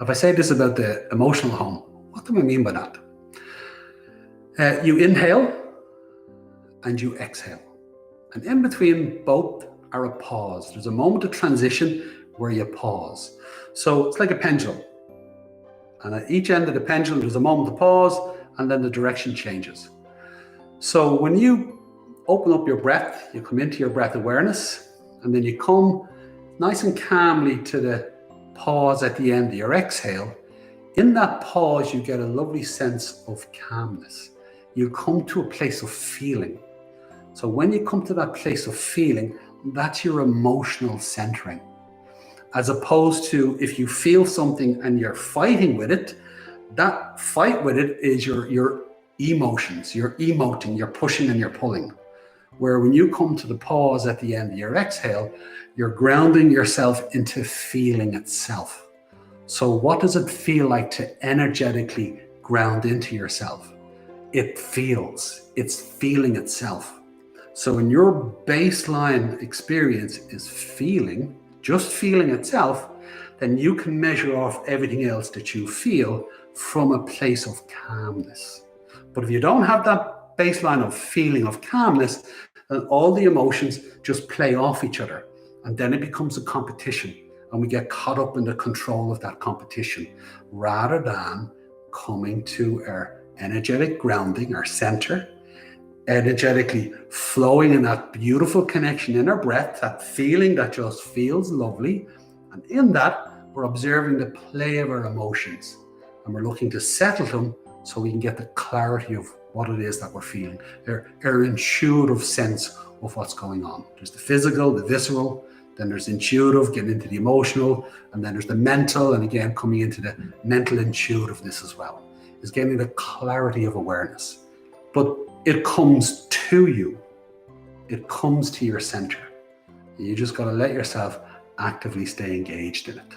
If I say this about the emotional home, what do I mean by that? You inhale and you exhale. And in between both are a pause. There's a moment of transition where you pause. So it's like a pendulum. And at each end of the pendulum, there's a moment of pause, and then the direction changes. So when you open up your breath, you come into your breath awareness, and then you come nice and calmly to the pause at the end of your exhale. In that pause, you get a lovely sense of calmness. You come to a place of feeling. So when you come to that place of feeling, that's your emotional centering. As opposed to if you feel something and you're fighting with it, that fight with it is your emotions, you're emoting, you're pushing and you're pulling. Where when you come to the pause at the end of your exhale, you're grounding yourself into feeling itself. So what does it feel like to energetically ground into yourself? It feels, it's feeling itself. So when your baseline experience is feeling, just feeling itself, then you can measure off everything else that you feel from a place of calmness. But if you don't have that baseline of feeling of calmness, then all the emotions just play off each other. And then it becomes a competition. And we get caught up in the control of that competition rather than coming to our energetic grounding, our center, energetically flowing in that beautiful connection in our breath, that feeling that just feels lovely. And in that, we're observing the play of our emotions and we're looking to settle them so we can get the clarity of what it is that we're feeling, our intuitive sense of what's going on. There's the physical, the visceral, then there's intuitive, getting into the emotional, and then there's the mental, and again, coming into the mental intuitiveness as well, is getting the clarity of awareness. But it comes to you. It comes to your center. You just got to let yourself actively stay engaged in it.